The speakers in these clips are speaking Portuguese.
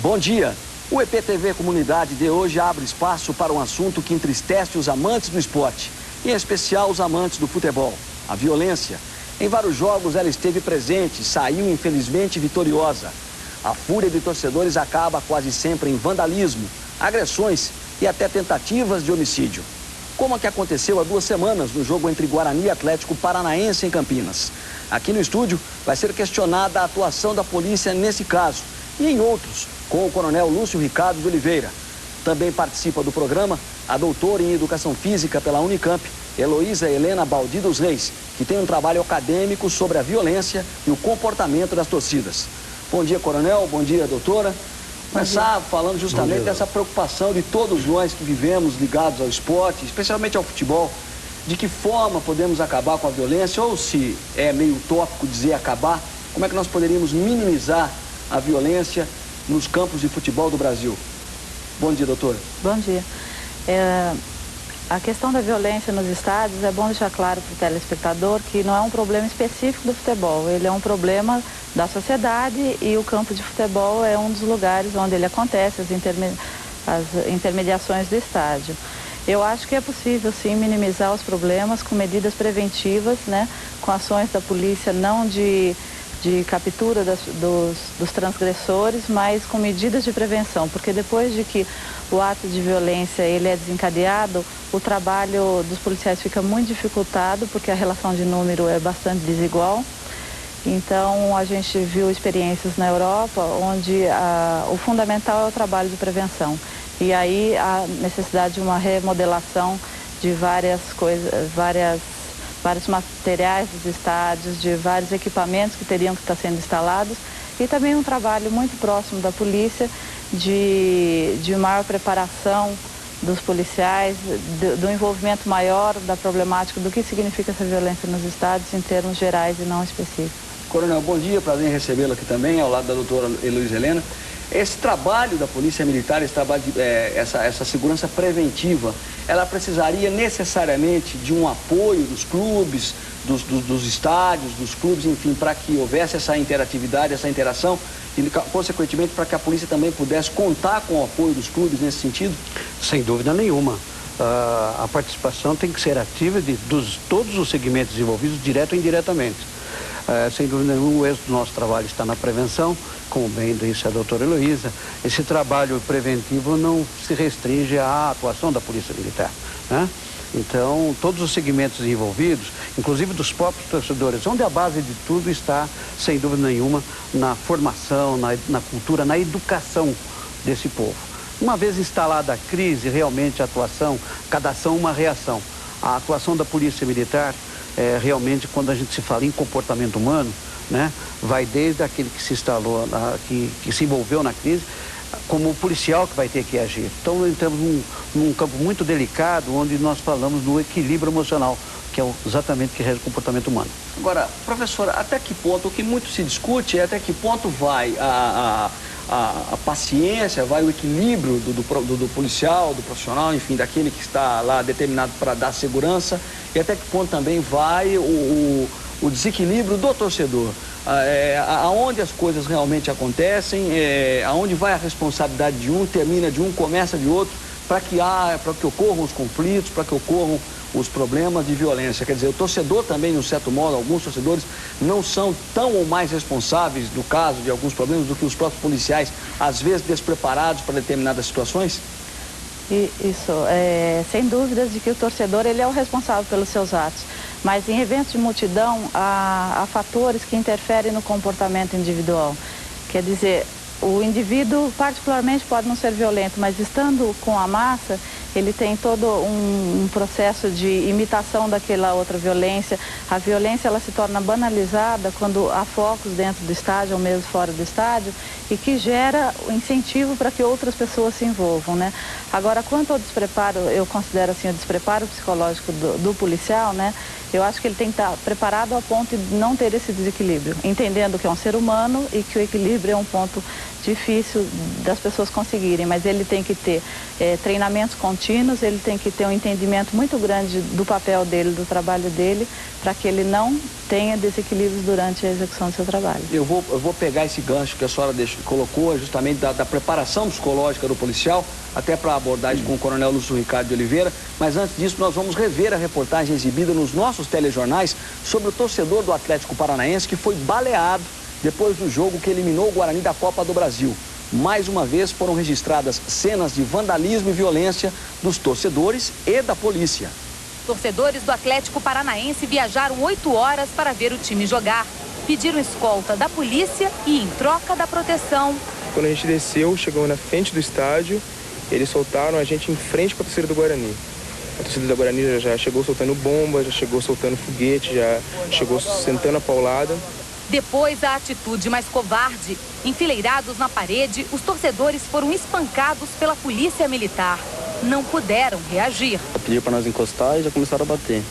Bom dia. O EPTV Comunidade de hoje abre espaço para um assunto que entristece os amantes do esporte, e em especial os amantes do futebol, a violência. Em vários jogos ela esteve presente e saiu infelizmente vitoriosa. A fúria de torcedores acaba quase sempre em vandalismo, agressões e até tentativas de homicídio. Como a que aconteceu há 2 semanas no jogo entre Guarani e Atlético Paranaense em Campinas. Aqui no estúdio vai ser questionada a atuação da polícia nesse caso e em outros, com o coronel Lúcio Ricardo de Oliveira. Também participa do programa a doutora em Educação Física pela Unicamp, Heloísa Helena Baldi dos Reis, que tem um trabalho acadêmico sobre a violência e o comportamento das torcidas. Bom dia, coronel. Bom dia, doutora. Começar falando justamente dessa preocupação de todos nós que vivemos ligados ao esporte, especialmente ao futebol. De que forma podemos acabar com a violência, ou se é meio utópico dizer acabar, como é que nós poderíamos minimizar a violência nos campos de futebol do Brasil? Bom dia, doutora. Bom dia. A questão da violência nos estádios, é bom deixar claro para o telespectador que não é um problema específico do futebol, ele é um problema da sociedade e o campo de futebol é um dos lugares onde ele acontece, as intermediações do estádio. Eu acho que é possível, sim, minimizar os problemas com medidas preventivas, né, com ações da polícia não de captura dos transgressores, mas com medidas de prevenção, porque depois de que o ato de violência ele é desencadeado, o trabalho dos policiais fica muito dificultado, porque a relação de número é bastante desigual. Então, a gente viu experiências na Europa onde o fundamental é o trabalho de prevenção. E aí a necessidade de uma remodelação de várias coisas, vários materiais dos estádios, de vários equipamentos que teriam que estar sendo instalados, e também um trabalho muito próximo da polícia de maior preparação dos policiais, do envolvimento maior da problemática do que significa essa violência nos estádios em termos gerais e não específicos. Coronel, bom dia, prazer em recebê-lo aqui também, ao lado da doutora Heloísa Helena. Esse trabalho da Polícia Militar, esse trabalho essa segurança preventiva, ela precisaria necessariamente de um apoio dos clubes, dos estádios, dos clubes, enfim, para que houvesse essa interatividade, essa interação e, consequentemente, para que a polícia também pudesse contar com o apoio dos clubes nesse sentido? Sem dúvida nenhuma. A participação tem que ser ativa de todos os segmentos envolvidos, direto ou indiretamente. Sem dúvida nenhuma, o êxito do nosso trabalho está na prevenção, como bem disse a doutora Heloísa. Esse trabalho preventivo não se restringe à atuação da Polícia Militar, né? Então, todos os segmentos envolvidos, inclusive dos próprios torcedores, onde a base de tudo está, sem dúvida nenhuma, na formação, na cultura, na educação desse povo. Uma vez instalada a crise, realmente a atuação, cada ação uma reação. A atuação da Polícia Militar, realmente, quando a gente se fala em comportamento humano, né, vai desde aquele que se instalou, que se envolveu na crise, como o policial que vai ter que agir. Então, entramos num campo muito delicado, onde nós falamos do equilíbrio emocional, que é exatamente o que rege o comportamento humano. Agora, professora, até que ponto, o que muito se discute é até que ponto vai a paciência, vai o equilíbrio do policial, do profissional, enfim, daquele que está lá determinado para dar segurança, e até que ponto também vai o desequilíbrio do torcedor. Aonde as coisas realmente acontecem, aonde vai a responsabilidade de um, termina de um, começa de outro, para que ocorram os conflitos, para que ocorram os problemas de violência. Quer dizer, o torcedor também, de um certo modo, alguns torcedores não são tão ou mais responsáveis, no caso de alguns problemas, do que os próprios policiais, às vezes despreparados para determinadas situações? Isso, sem dúvidas de que o torcedor ele é o responsável pelos seus atos, mas em eventos de multidão há fatores que interferem no comportamento individual. Quer dizer, o indivíduo particularmente pode não ser violento, mas estando com a massa, ele tem todo um processo de imitação daquela outra violência. A violência ela se torna banalizada quando há focos dentro do estádio ou mesmo fora do estádio e que gera o incentivo para que outras pessoas se envolvam, né? Agora, quanto ao despreparo, eu considero assim o despreparo psicológico do policial, né? Eu acho que ele tem que estar preparado a ponto de não ter esse desequilíbrio, entendendo que é um ser humano e que o equilíbrio é um ponto difícil das pessoas conseguirem, mas ele tem que ter treinamentos contínuos, ele tem que ter um entendimento muito grande do papel dele, do trabalho dele, para que ele não tenha desequilíbrios durante a execução do seu trabalho. Eu vou pegar esse gancho que a senhora colocou, justamente da preparação psicológica do policial, até para a abordagem com o Coronel Lúcio Ricardo de Oliveira, mas antes disso nós vamos rever a reportagem exibida nos nossos telejornais sobre o torcedor do Atlético Paranaense que foi baleado depois do jogo que eliminou o Guarani da Copa do Brasil. Mais uma vez foram registradas cenas de vandalismo e violência dos torcedores e da polícia. Torcedores do Atlético Paranaense viajaram 8 horas para ver o time jogar. Pediram escolta da polícia e, em troca da proteção... Quando a gente desceu, chegou na frente do estádio, eles soltaram a gente em frente com a torcida do Guarani. A torcida do Guarani já chegou soltando bomba, já chegou soltando foguete, já chegou sentando a paulada. Depois, a atitude mais covarde. Enfileirados na parede, os torcedores foram espancados pela polícia militar. Não puderam reagir. Pediram para nós encostar e já começaram a bater.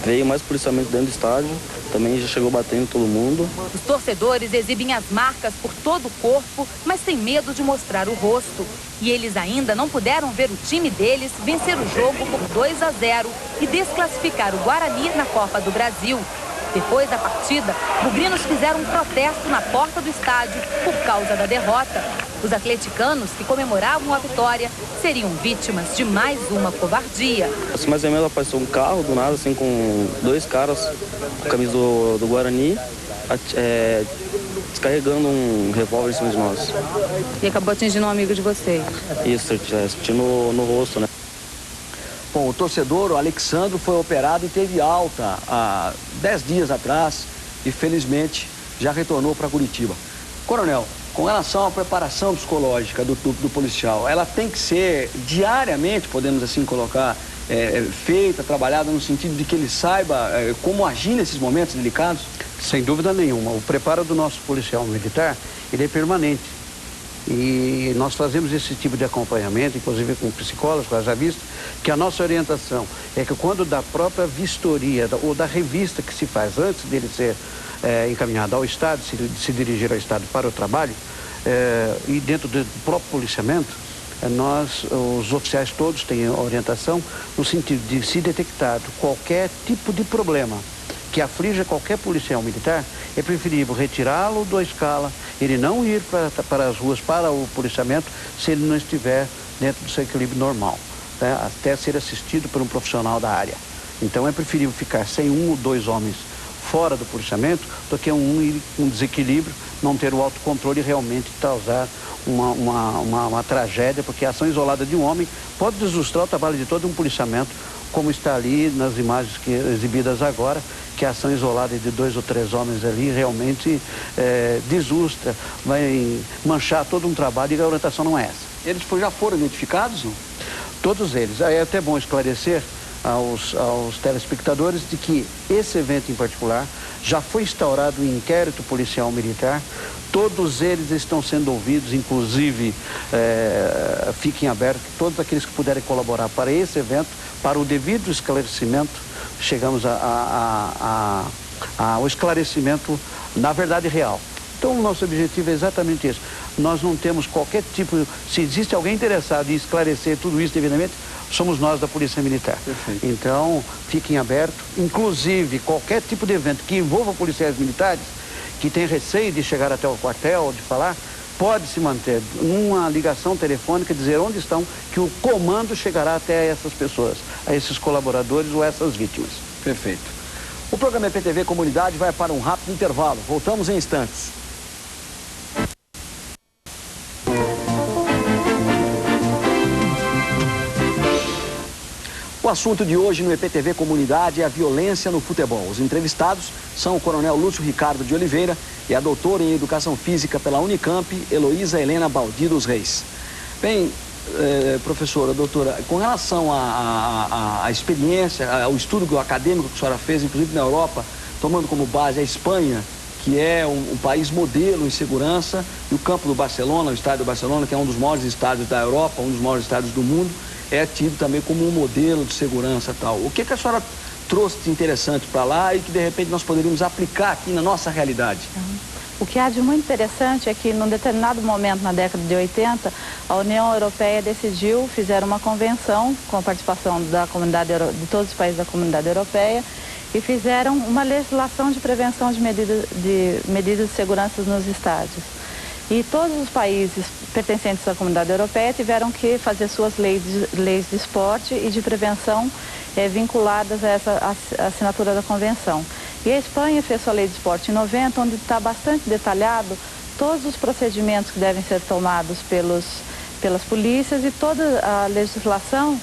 Veio mais policiamento dentro do estádio, também já chegou batendo todo mundo. Os torcedores exibem as marcas por todo o corpo, mas têm medo de mostrar o rosto. E eles ainda não puderam ver o time deles vencer o jogo por 2-0 e desclassificar o Guarani na Copa do Brasil. Depois da partida, bugrinos fizeram um protesto na porta do estádio por causa da derrota. Os atleticanos que comemoravam a vitória seriam vítimas de mais uma covardia. Assim, mais ou menos apareceu um carro do nada, assim, com 2 caras com a camisa do Guarani, descarregando um revólver em cima de nós. E acabou atingindo um amigo de vocês? Isso, atingindo no rosto, né? Bom, o torcedor, o Alexandro, foi operado e teve alta há 10 dias atrás e, felizmente, já retornou para Curitiba. Coronel, com relação à preparação psicológica do policial, ela tem que ser diariamente, podemos assim colocar, feita, trabalhada no sentido de que ele saiba como agir nesses momentos delicados? Sem dúvida nenhuma. O preparo do nosso policial militar, ele é permanente. E nós fazemos esse tipo de acompanhamento, inclusive com psicólogos, haja visto, que a nossa orientação é que quando da própria vistoria ou da revista que se faz antes dele ser encaminhado ao Estado, se dirigir ao Estado para o trabalho, e dentro do próprio policiamento, nós, os oficiais todos têm orientação no sentido de, se detectado qualquer tipo de problema que aflige qualquer policial militar, é preferível retirá-lo da escala, ele não ir para as ruas, para o policiamento, se ele não estiver dentro do seu equilíbrio normal, né? Até ser assistido por um profissional da área. Então é preferível ficar sem 1 ou 2 homens fora do policiamento do que um ir com desequilíbrio, não ter o autocontrole e realmente causar uma tragédia, porque a ação isolada de um homem pode deslustrar o trabalho de todo um policiamento, como está ali nas imagens exibidas agora, que a ação isolada de 2 ou 3 homens ali realmente deslustra, vai manchar todo um trabalho e a orientação não é essa. Eles já foram identificados? Não? Todos eles. É até bom esclarecer aos telespectadores de que esse evento em particular já foi instaurado um inquérito policial militar, todos eles estão sendo ouvidos, inclusive fiquem abertos, todos aqueles que puderem colaborar para esse evento, para o devido esclarecimento, chegamos ao esclarecimento na verdade real. Então o nosso objetivo é exatamente esse. Nós não temos qualquer tipo, se existe alguém interessado em esclarecer tudo isso devidamente, somos nós da Polícia Militar. Perfeito. Então, fiquem abertos, inclusive qualquer tipo de evento que envolva policiais militares, que tem receio de chegar até o quartel, de falar, pode se manter uma ligação telefônica, dizer onde estão, que o comando chegará até essas pessoas, a esses colaboradores ou essas vítimas. Perfeito. O programa EPTV Comunidade vai para um rápido intervalo. Voltamos em instantes. O assunto de hoje no EPTV Comunidade é a violência no futebol. Os entrevistados são o Coronel Lúcio Ricardo de Oliveira e a doutora em Educação Física pela Unicamp, Heloísa Helena Baldi dos Reis. Bem, professora, doutora, com relação à experiência, ao estudo acadêmico que a senhora fez, inclusive na Europa, tomando como base a Espanha, que é um país modelo em segurança, e o campo do Barcelona, o estádio do Barcelona, que é um dos maiores estádios da Europa, um dos maiores estádios do mundo, é tido também como um modelo de segurança e tal. O que a senhora trouxe de interessante para lá e que de repente nós poderíamos aplicar aqui na nossa realidade? O que há de muito interessante é que, num determinado momento, na década de 80, a União Europeia fizeram uma convenção com a participação de todos os países da Comunidade Europeia e fizeram uma legislação de prevenção de medidas de segurança nos estádios. E todos os países pertencentes à Comunidade Europeia tiveram que fazer suas leis de esporte e de prevenção vinculadas a essa assinatura da convenção. E a Espanha fez sua lei de esporte em 90, onde está bastante detalhado todos os procedimentos que devem ser tomados pelas polícias e toda a legislação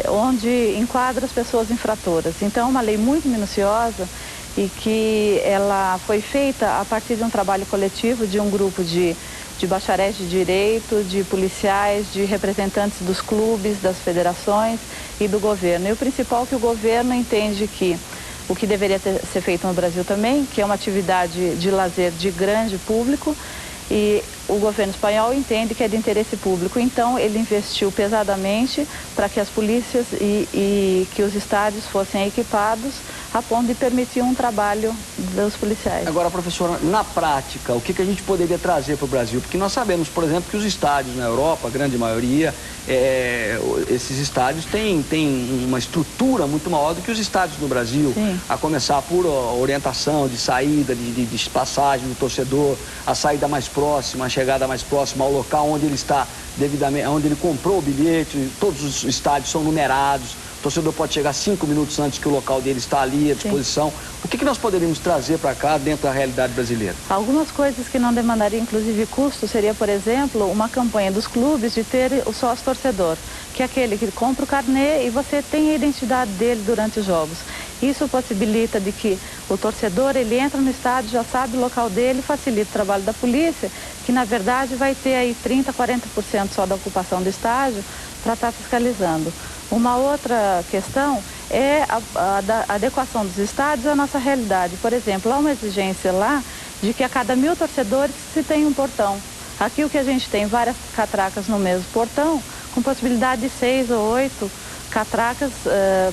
onde enquadra as pessoas infratoras. Então, é uma lei muito minuciosa e que ela foi feita a partir de um trabalho coletivo de um grupo de bacharéis de direito, de policiais, de representantes dos clubes, das federações e do governo. E o principal é que o governo entende que o que deveria ser feito no Brasil também, que é uma atividade de lazer de grande público, e o governo espanhol entende que é de interesse público. Então, ele investiu pesadamente para que as polícias e que os estádios fossem equipados a ponto de permitir um trabalho dos policiais. Agora, professora, na prática, o que a gente poderia trazer para o Brasil? Porque nós sabemos, por exemplo, que os estádios na Europa, a grande maioria, esses estádios têm uma estrutura muito maior do que os estádios no Brasil. Sim. A começar por orientação de saída, de passagem do torcedor, a saída mais próxima, a chegada mais próxima ao local onde ele está devidamente, onde ele comprou o bilhete. Todos os estádios são numerados. O torcedor pode chegar 5 minutos antes que o local dele está ali à disposição. Sim. O que nós poderíamos trazer para cá dentro da realidade brasileira? Algumas coisas que não demandariam, inclusive, custo, seria, por exemplo, uma campanha dos clubes de ter o sócio-torcedor, que é aquele que compra o carnê e você tem a identidade dele durante os jogos. Isso possibilita de que o torcedor, ele entra no estádio, já sabe o local dele, facilita o trabalho da polícia, que na verdade vai ter aí 30%, 40% só da ocupação do estádio para estar fiscalizando. Uma outra questão é a adequação dos estádios à nossa realidade. Por exemplo, há uma exigência lá de que a cada 1000 torcedores se tem um portão. Aqui o que a gente tem, várias catracas no mesmo portão, com possibilidade de 6 ou 8 catracas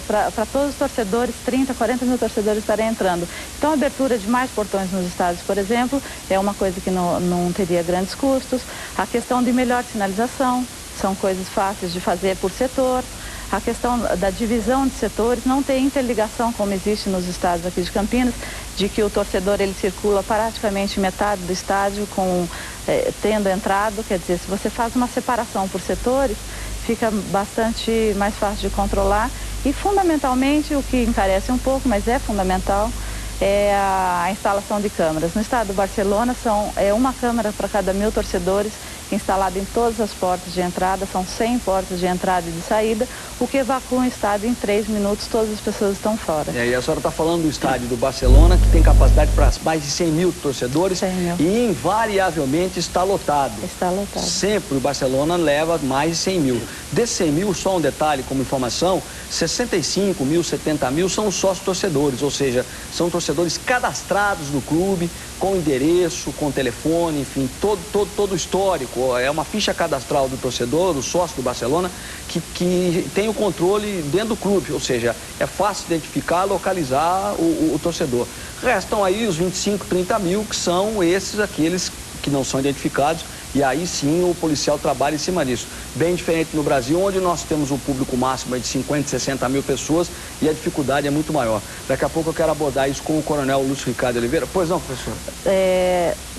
para todos os torcedores, 30, 40 mil torcedores estarem entrando. Então, a abertura de mais portões nos estádios, por exemplo, é uma coisa que não teria grandes custos. A questão de melhor sinalização, são coisas fáceis de fazer por setor. A questão da divisão de setores, não tem interligação como existe nos estádios aqui de Campinas, de que o torcedor ele circula praticamente metade do estádio tendo entrado. Quer dizer, se você faz uma separação por setores, fica bastante mais fácil de controlar. E fundamentalmente, o que encarece um pouco, mas é fundamental, é a instalação de câmeras. No estado do Barcelona, uma câmera para cada 1000 torcedores, instalada em todas as portas de entrada, são 100 portas de entrada e de saída, o que evacua um estádio em 3 minutos, todas as pessoas estão fora. E a senhora está falando do estádio do Barcelona, que tem capacidade para mais de 100 mil torcedores, 100 mil. E invariavelmente está lotado. Está lotado. Sempre o Barcelona leva mais de 100 mil. Desses 100 mil, só um detalhe como informação, 65 mil, 70 mil são os sócios torcedores, ou seja, são torcedores cadastrados no clube, com endereço, com telefone, enfim, todo o histórico. É uma ficha cadastral do torcedor, do sócio do Barcelona, que tem o controle dentro do clube, ou seja, é fácil identificar, localizar o torcedor. Restam aí os 25, 30 mil, que são aqueles que não são identificados, e aí sim o policial trabalha em cima disso. Bem diferente no Brasil, onde nós temos um público máximo de 50, 60 mil pessoas e a dificuldade é muito maior. Daqui a pouco eu quero abordar isso com o coronel Lúcio Ricardo Oliveira. Pois não, professor?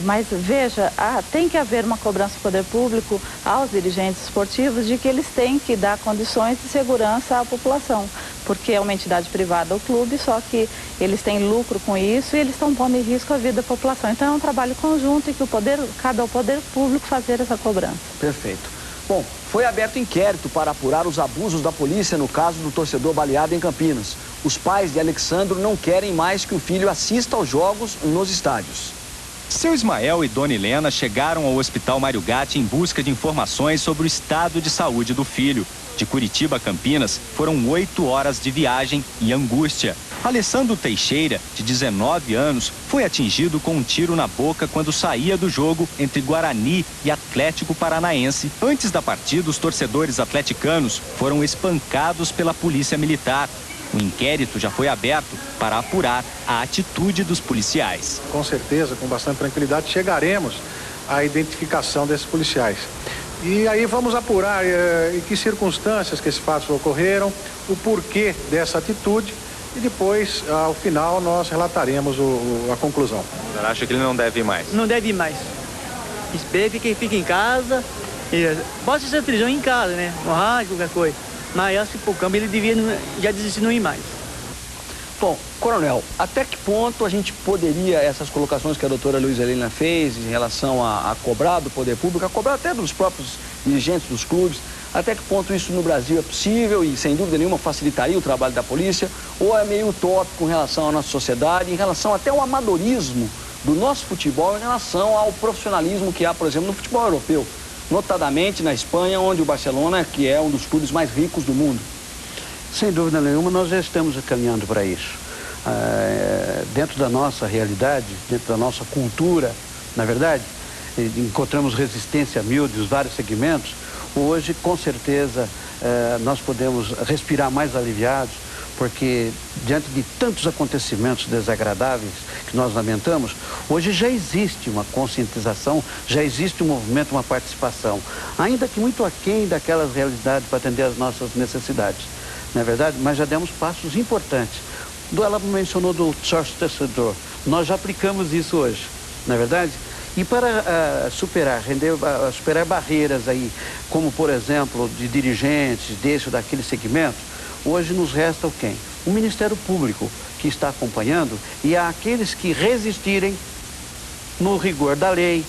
Mas veja, tem que haver uma cobrança do poder público aos dirigentes esportivos de que eles têm que dar condições de segurança à população, porque é uma entidade privada, o clube, só que eles têm lucro com isso e eles estão pondo em risco a vida da população. Então é um trabalho conjunto e que cabe ao poder público fazer essa cobrança. Perfeito. Bom, foi aberto inquérito para apurar os abusos da polícia no caso do torcedor baleado em Campinas. Os pais de Alexandro não querem mais que o filho assista aos jogos nos estádios. Seu Ismael e Dona Helena chegaram ao Hospital Mário Gatti em busca de informações sobre o estado de saúde do filho. De Curitiba a Campinas, foram 8 horas de viagem e angústia. Alessandro Teixeira, de 19 anos, foi atingido com um tiro na boca quando saía do jogo entre Guarani e Atlético Paranaense. Antes da partida, os torcedores atleticanos foram espancados pela polícia militar. O inquérito já foi aberto para apurar a atitude dos policiais. Com certeza, com bastante tranquilidade, chegaremos à identificação desses policiais. E aí vamos apurar em que circunstâncias que esses fatos ocorreram, o porquê dessa atitude e depois, ao final, nós relataremos a conclusão. O senhor acha que ele não deve ir mais? Não deve ir mais. Espere que fique em casa. Pode ser televisão em casa, né? No rádio, qualquer coisa. Mas se for campo, ele devia já desistir de não ir mais. Bom, coronel, até que ponto a gente poderia, essas colocações que a doutora Luísa Helena fez em relação a cobrar do poder público, a cobrar até dos próprios dirigentes dos clubes, até que ponto isso no Brasil é possível e, sem dúvida nenhuma, facilitaria o trabalho da polícia, ou é meio utópico em relação à nossa sociedade, em relação até ao amadorismo do nosso futebol em relação ao profissionalismo que há, por exemplo, no futebol europeu, notadamente na Espanha, onde o Barcelona, que é um dos clubes mais ricos do mundo. Sem dúvida nenhuma, nós já estamos caminhando para isso. Dentro da nossa realidade, dentro da nossa cultura, na verdade, encontramos resistência mil dos vários segmentos. Hoje, com certeza, nós podemos respirar mais aliviados, porque diante de tantos acontecimentos desagradáveis que nós lamentamos, hoje já existe uma conscientização, já existe um movimento, uma participação, ainda que muito aquém daquelas realidades para atender às nossas necessidades. Não é verdade? Mas já demos passos importantes. Ela mencionou do sócio torcedor. Nós já aplicamos isso hoje, não é verdade? E para superar barreiras aí, como por exemplo, de dirigentes desse ou daquele segmento, hoje nos resta o quem? O Ministério Público, que está acompanhando, e há aqueles que resistirem no rigor da lei,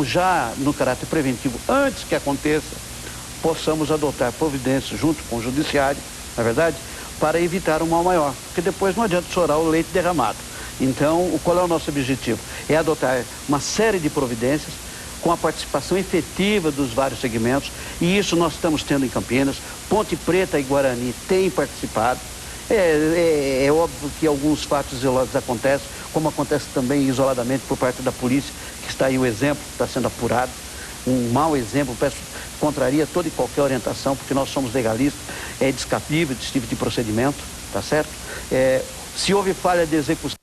já no caráter preventivo, antes que aconteça, possamos adotar providências junto com o Judiciário, na verdade, para evitar um mal maior, porque depois não adianta chorar o leite derramado. Então, qual é o nosso objetivo? É adotar uma série de providências com a participação efetiva dos vários segmentos, e isso nós estamos tendo em Campinas. Ponte Preta e Guarani têm participado. É óbvio que alguns fatos isolados acontecem, como acontece também isoladamente por parte da polícia, que está aí o exemplo, está sendo apurado. Um mau exemplo, contraria toda e qualquer orientação, porque nós somos legalistas, é descabível esse tipo de procedimento, tá certo? Se houve falha de execução,